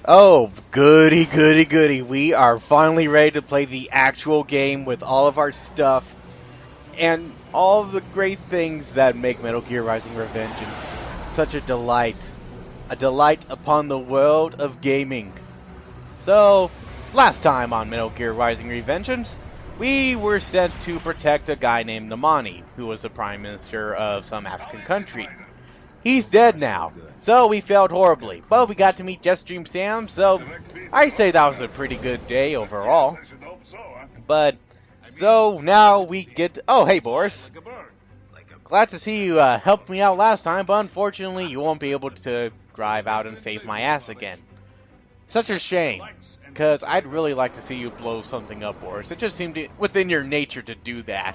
Oh, goody, goody, goody. We are finally ready to play the actual game with all of our stuff and all of the great things that make Metal Gear Rising: Revengeance such a delight. A delight upon the world of gaming. So, last time on Metal Gear Rising: Revengeance, we were sent to protect a guy named Namani, who was the Prime Minister of some African country. He's dead now, so we failed horribly, but we got to meet Jetstream Sam, so I say that was a pretty good day overall. But, so now we get... Oh, hey Boris. Glad to see you helped me out last time, but unfortunately you won't be able to drive out and save my ass again. Such a shame, because I'd really like to see you blow something up, Boris. It just seemed within your nature to do that.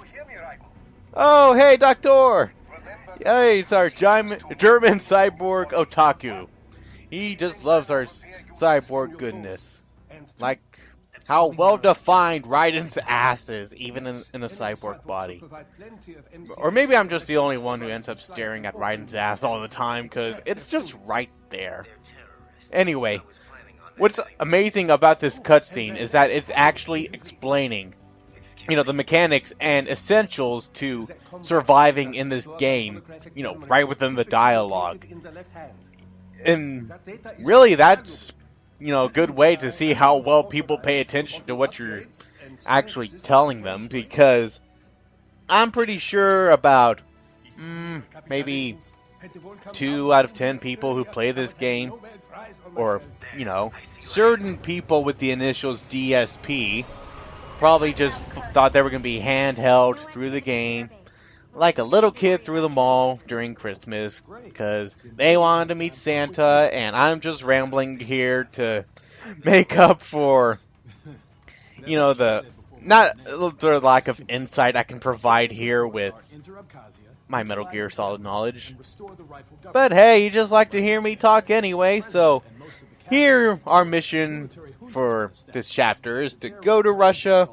Oh, hey, Doctor! Hey, it's our German cyborg otaku. He just loves our cyborg goodness. Like how well-defined Raiden's ass is, even in a cyborg body. Or maybe I'm just the only one who ends up staring at Raiden's ass all the time, because it's just right there. Anyway, what's amazing about this cutscene is that it's actually explaining, you know, the mechanics and essentials to surviving in this game, you know, right within the dialogue. And really, that's, you know, a good way to see how well people pay attention to what you're actually telling them, because I'm pretty sure about maybe 2 out of 10 people who play this game, or, you know, certain people with the initials DSP, probably just thought they were going to be handheld through the game, like a little kid through the mall during Christmas, because they wanted to meet Santa, and I'm just rambling here to make up for, you know, the lack of insight I can provide here with my Metal Gear Solid knowledge. But hey, you just like to hear me talk anyway, so here our mission for this chapter is to go to Russia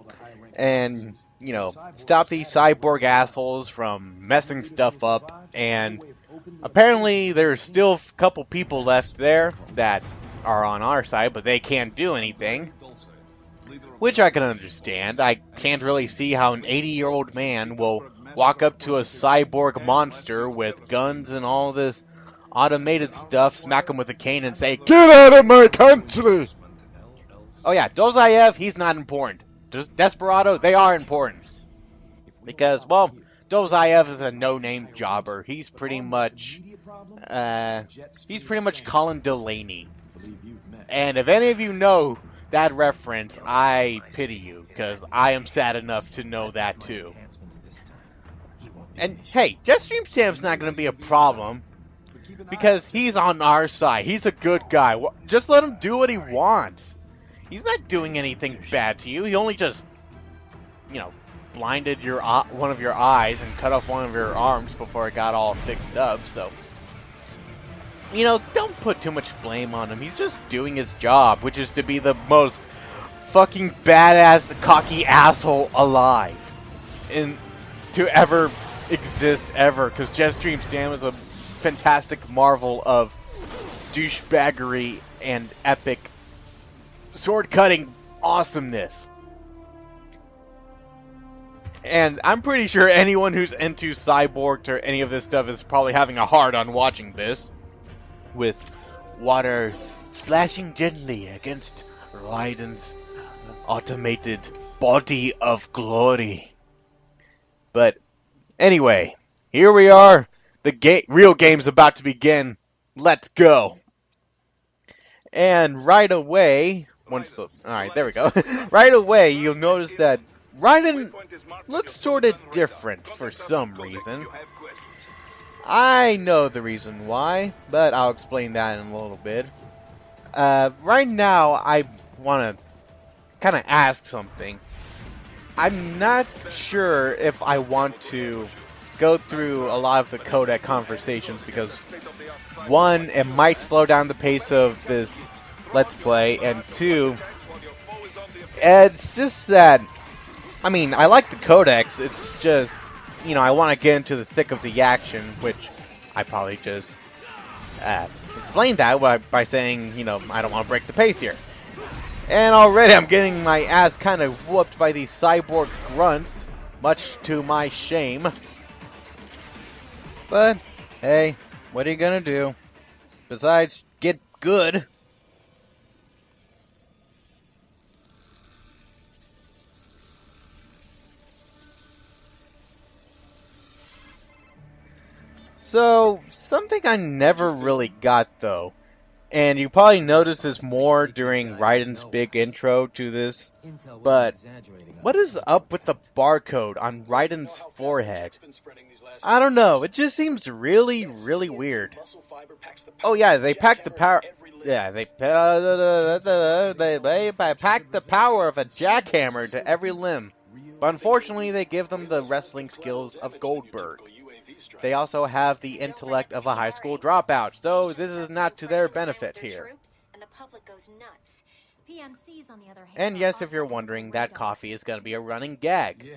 and, you know, stop these cyborg assholes from messing stuff up. And apparently there's still a couple people left there that are on our side, but they can't do anything, which I can understand. I can't really see how an 80-year-old man will walk up to a cyborg monster with guns and all this automated stuff, smack him with a cane and say, "Get out of my country!" Oh yeah, Dozayev, he's not important. Desperados, they are important. Because, well, Dozayev is a no-name jobber. He's pretty much Colin Delaney. And if any of you know that reference, I pity you, because I am sad enough to know that too. And hey, Jetstream Sam's not going to be a problem, because he's on our side. He's a good guy. Just let him do what he wants. He's not doing anything bad to you. He only just, you know, blinded your one of your eyes and cut off one of your arms before it got all fixed up, so, you know, don't put too much blame on him. He's just doing his job, which is to be the most fucking badass, cocky asshole alive to ever exist ever, because Jetstream Sam is a fantastic marvel of douchebaggery and epic sword-cutting awesomeness. And I'm pretty sure anyone who's into Cyborg or any of this stuff is probably having a hard on watching this, with water splashing gently against Raiden's automated body of glory. But anyway, here we are. The real game's about to begin. Let's go. And right away, alright, there we go. Right away, you'll notice that Raiden looks sort of different for some reason. I know the reason why, but I'll explain that in a little bit. Right now, I want to kind of ask something. I'm not sure if I want to go through a lot of the codec conversations, because one, it might slow down the pace of this Let's Play, and two, it's just that, I mean, I like the codex, it's just, you know, I want to get into the thick of the action, which I probably just explain that by saying, you know, I don't want to break the pace here. And already I'm getting my ass kind of whooped by these cyborg grunts, much to my shame. But, hey, what are you gonna do? Besides, get good. So, something I never really got, though, and you probably noticed this more during Raiden's big intro to this, but what is up with the barcode on Raiden's forehead? I don't know, it just seems really, really weird. Oh yeah, they packed the power... Yeah, they packed the power of a jackhammer to every limb. But unfortunately, they give them the wrestling skills of Goldberg. They also have the intellect of a high school dropout, so this is not to their benefit here. And yes, if you're wondering, that coffee is going to be a running gag.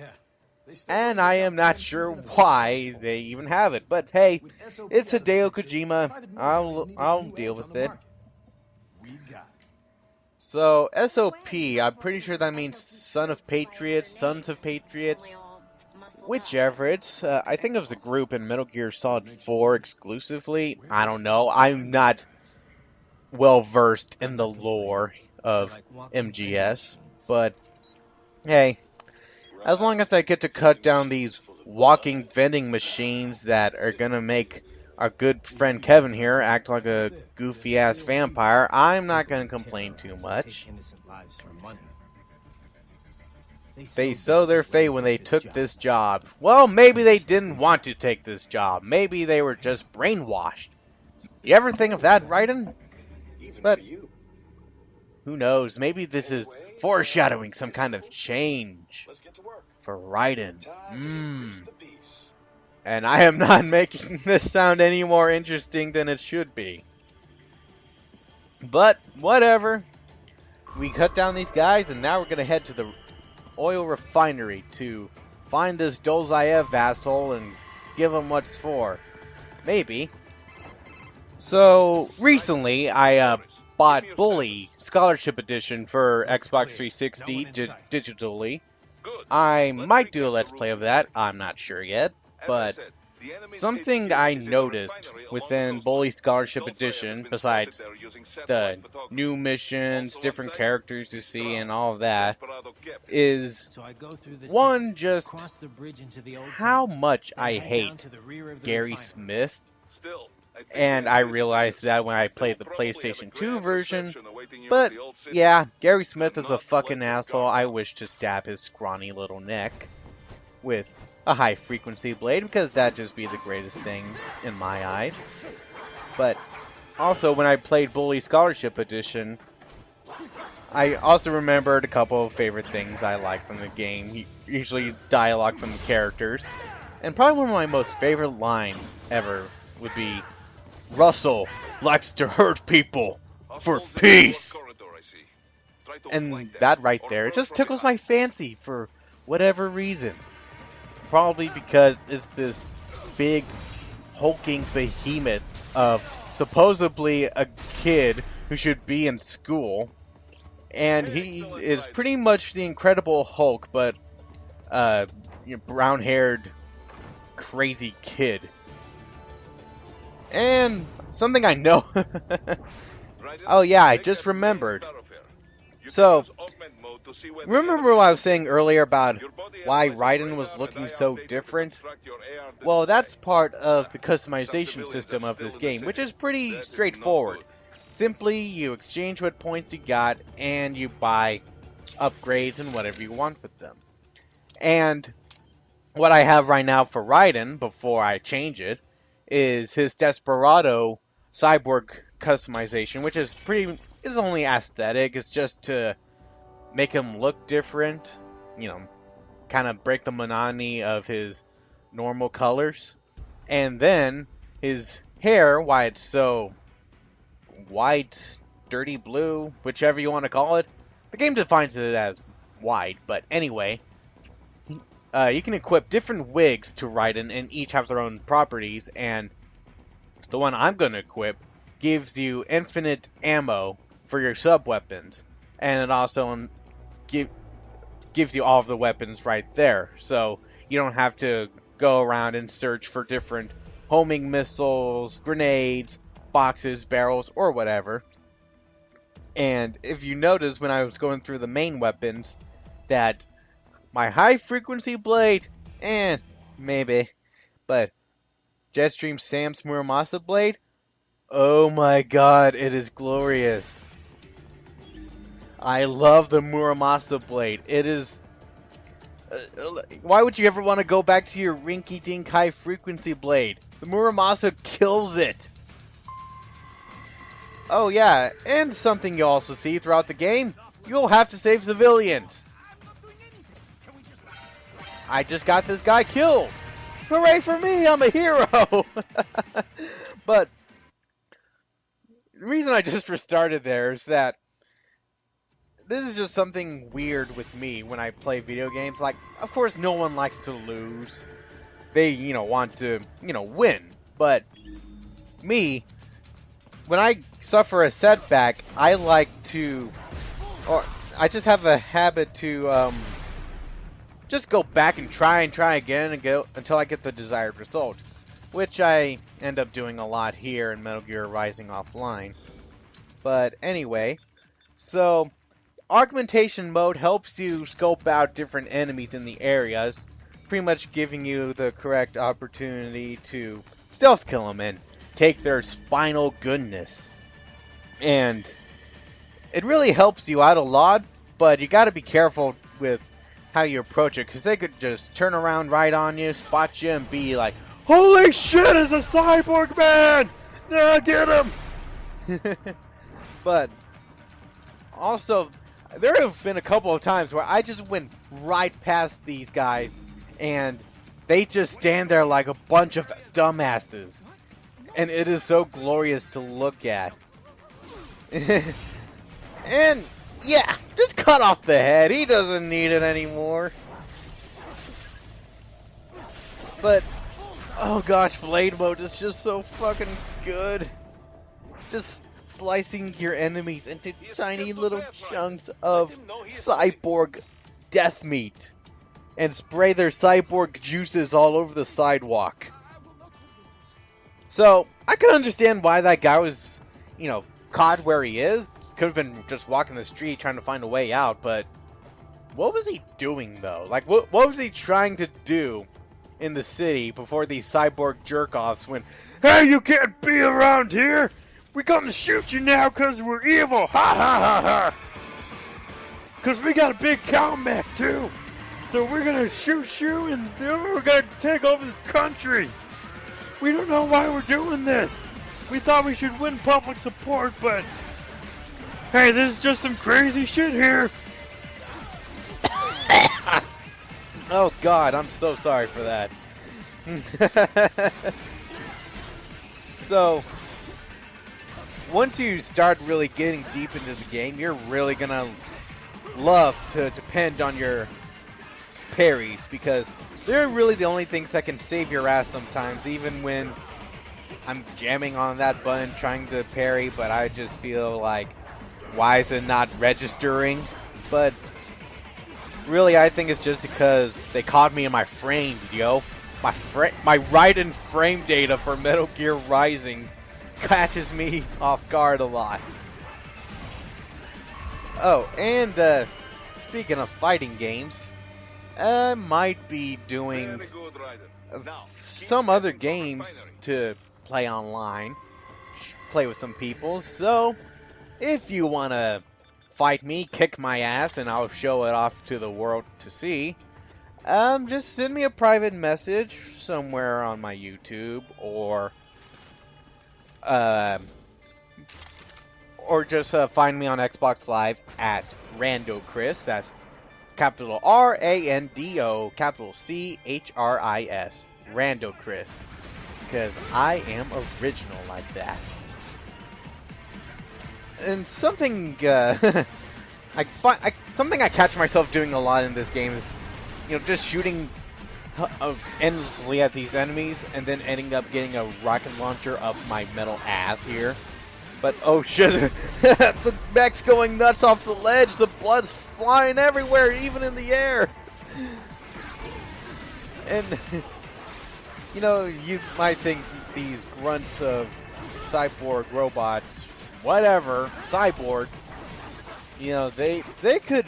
And I am not sure why they even have it, but hey, it's Hideo Kojima. I'll deal with it. So, SOP, I'm pretty sure that means Son of Patriots, Sons of Patriots. Whichever, I think it was a group in Metal Gear Solid 4 exclusively. I don't know. I'm not well versed in the lore of MGS, but hey, as long as I get to cut down these walking vending machines that are gonna make our good friend Kevin here act like a goofy ass vampire, I'm not gonna complain too much. They sow their fate when they took this job. Well, maybe they didn't want to take this job. Maybe they were just brainwashed. You ever think of that, Raiden? But who knows? Maybe this is foreshadowing some kind of change for Raiden. And I am not making this sound any more interesting than it should be. But whatever. We cut down these guys, and now we're gonna head to the oil refinery to find this Dozhaev vassal and give him what's for. Maybe. So, recently, I bought Bully Scholarship Edition for Xbox 360 digitally. I might do a Let's Play of that, I'm not sure yet, but something I noticed within Bully Scholarship Edition, besides the new missions, different characters you see, and all of that, is one, just how much I hate Gary Smith. And I realized that when I played the PlayStation 2 version. But, yeah, Gary Smith is a fucking asshole. I wish to stab his scrawny little neck with a high-frequency blade, because that'd just be the greatest thing in my eyes. But, also, when I played Bully Scholarship Edition, I also remembered a couple of favorite things I like from the game. Usually dialogue from the characters. And probably one of my most favorite lines ever would be, Russell likes to hurt people for peace. And that right there, it just tickles my fancy for whatever reason. Probably because it's this big, hulking behemoth of supposedly a kid who should be in school. And he is pretty much the Incredible Hulk, but brown-haired, crazy kid. And something I know. Oh yeah, I just remembered. So, remember what I was saying earlier about why Raiden was looking so different? Well, that's part of the customization system of this game, which is pretty straightforward. Simply, you exchange what points you got, and you buy upgrades and whatever you want with them. And what I have right now for Raiden, before I change it, is his Desperado cyborg customization, which is only aesthetic. It's just to make him look different, you know, kind of break the monotony of his normal colors. And then his hair, why it's so white, dirty blue, whichever you want to call it. The game defines it as white, but anyway, you can equip different wigs to Raiden, and each have their own properties, and the one I'm going to equip gives you infinite ammo for your sub-weapons. And it also gives you all of the weapons right there. So you don't have to go around and search for different homing missiles, grenades, boxes, barrels, or whatever. And if you notice when I was going through the main weapons, that my high frequency blade, maybe. But Jetstream Sam's Muramasa blade, oh my god, it is glorious. I love the Muramasa blade. It is... why would you ever want to go back to your rinky-dink high-frequency blade? The Muramasa kills it. Oh yeah, and something you also see throughout the game, you'll have to save civilians. I just got this guy killed. Hooray for me, I'm a hero. But the reason I just restarted there is that this is just something weird with me when I play video games. Like, of course, no one likes to lose. They, want to, win. But me, when I suffer a setback, I like to, or I just have a habit to, just go back and try again and go until I get the desired result. Which I end up doing a lot here in Metal Gear Rising Offline. But anyway, so augmentation mode helps you scope out different enemies in the areas, pretty much giving you the correct opportunity to stealth kill them and take their spinal goodness. And it really helps you out a lot, but you gotta be careful with how you approach it, because they could just turn around right on you, spot you, and be like, "Holy shit, it's a cyborg man! Now get him!" But also, there have been a couple of times where I just went right past these guys, and they just stand there like a bunch of dumbasses. And it is so glorious to look at. And, yeah, just cut off the head. He doesn't need it anymore. But, oh gosh, blade mode is just so fucking good. Just slicing your enemies into tiny little chunks of cyborg death meat and spray their cyborg juices all over the sidewalk. So, I can understand why that guy was, caught where he is. Could have been just walking the street trying to find a way out, but what was he doing though? Like, what was he trying to do in the city before these cyborg jerk-offs went, "Hey, you can't be around here! We come to shoot you now because we're evil! Ha ha ha ha! Because we got a big cow mech too! So we're gonna shoot you and then we're gonna take over this country! We don't know why we're doing this! We thought we should win public support, but hey, this is just some crazy shit here!" Oh god, I'm so sorry for that. So, once you start really getting deep into the game, you're really gonna love to depend on your parries, because they're really the only things that can save your ass sometimes, even when I'm jamming on that button trying to parry, but I just feel like, why is it not registering? But really, I think it's just because they caught me in my frames, yo. My right and frame data for Metal Gear Rising catches me off guard a lot. Oh, and speaking of fighting games, I might be doing some other games to play online, play with some people. So, if you want to fight me, kick my ass, and I'll show it off to the world to see, just send me a private message somewhere on my YouTube, or just find me on Xbox Live at RandoChris. That's capital R-A-N-D-O, capital C-H-R-I-S, RandoChris, because I am original like that. And something something I catch myself doing a lot in this game is, just shooting endlessly at these enemies and then ending up getting a rocket launcher up my metal ass here. But oh shit, the mech's going nuts off the ledge, the blood's flying everywhere, even in the air. And, you know, you might think these grunts of cyborg robots, whatever, cyborgs, you know, they could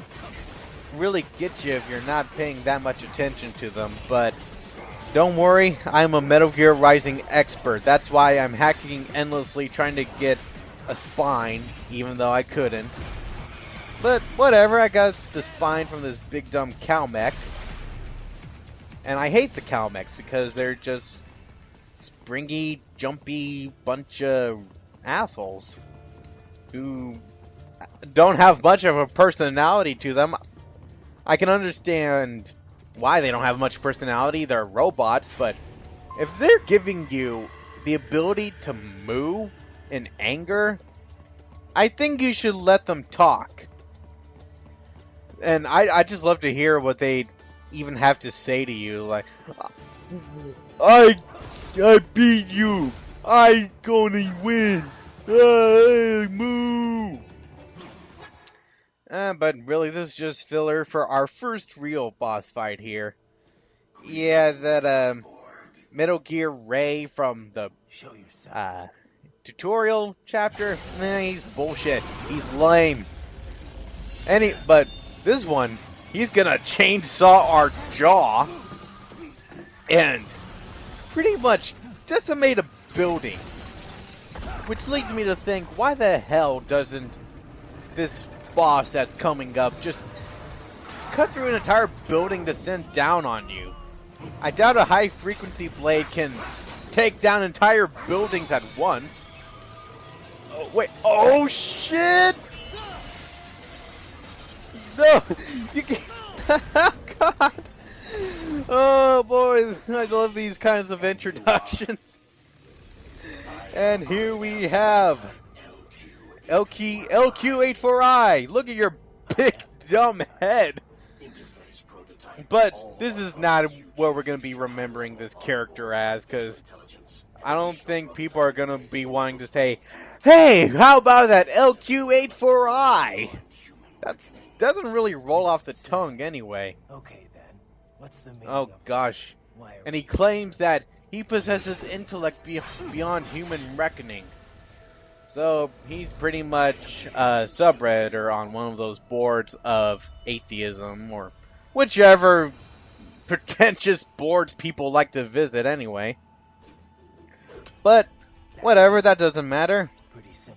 really get you if you're not paying that much attention to them, but don't worry, I'm a Metal Gear Rising expert. That's why I'm hacking endlessly trying to get a spine, even though I couldn't. But whatever, I got the spine from this big dumb cow mech. And I hate the cow mechs because they're just springy, jumpy bunch of assholes who don't have much of a personality to them. I can understand why they don't have much personality. They're robots, but if they're giving you the ability to moo in anger, I think you should let them talk. And I just love to hear what they even have to say to you, like, I beat you, I gonna win, moo. But really, this is just filler for our first real boss fight here. Yeah, that Metal Gear Ray from the tutorial chapter, he's bullshit. He's lame. But this one, he's gonna chainsaw our jaw and pretty much decimate a building. Which leads me to think, why the hell doesn't this boss that's coming up just cut through an entire building to send down on you? I doubt a high frequency blade can take down entire buildings at once. Oh, wait. Oh, shit! No! You can't. God! Oh, boy. I love these kinds of introductions. And here we have LQ84I. Look at your big, dumb head. But this is not what we're going to be remembering this character as, because I don't think people are going to be wanting to say, hey, how about that LQ84I? That doesn't really roll off the tongue anyway. Okay, then. What's the meaning Oh, gosh. And he claims that he possesses intellect beyond human reckoning. So, he's pretty much a subredditor on one of those boards of atheism, or whichever pretentious boards people like to visit anyway. But, whatever, that doesn't matter.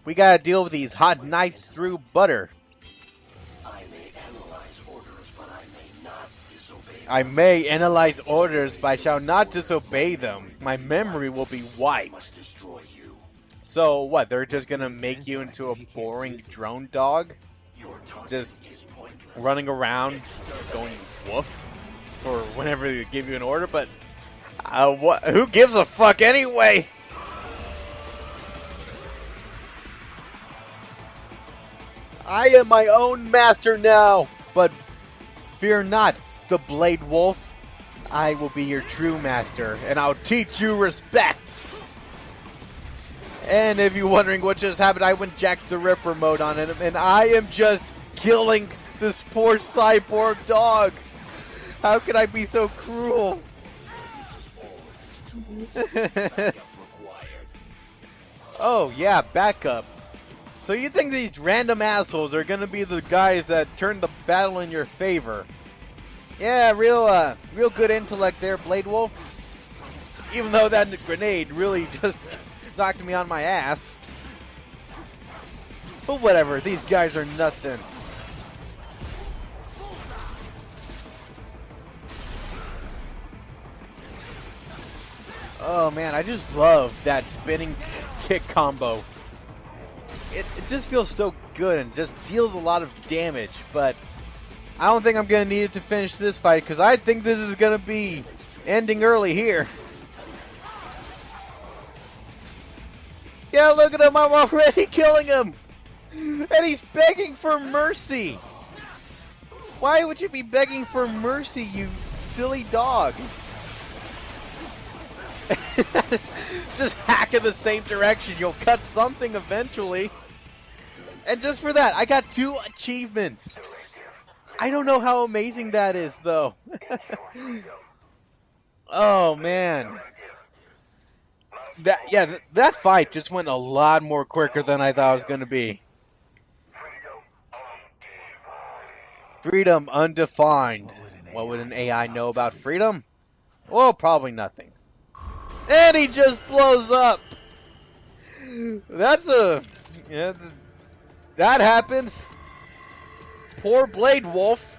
We gotta deal with these hot knives through butter. I may analyze orders, but I shall not disobey them. My memory will be wiped. So what, they're just gonna make you into a boring drone dog? Just running around going woof for whenever they give you an order? But who gives a fuck anyway? I am my own master now, but fear not, the Blade Wolf. I will be your true master, and I'll teach you respect. And if you're wondering what just happened, I went Jack the Ripper mode on him, and I am just killing this poor cyborg dog. How could I be so cruel? Oh yeah, backup. So you think these random assholes are gonna be the guys that turn the battle in your favor? Yeah, real good intellect there, Blade Wolf. Even though that grenade really just knocked me on my ass. But whatever, these guys are nothing. Oh man, I just love that spinning kick combo. It just feels so good and just deals a lot of damage, but I don't think I'm going to need it to finish this fight, because I think this is going to be ending early here. Yeah, look at him, I'm already killing him! And he's begging for mercy! Why would you be begging for mercy, you silly dog? Just hack in the same direction. You'll cut something eventually. And just for that, I got 2 achievements. I don't know how amazing that is, though. Oh, man. That fight just went a lot more quicker than I thought it was going to be. Freedom undefined. What would an AI know about freedom? Well, probably nothing. And he just blows up. Yeah, that happens. Poor Blade Wolf.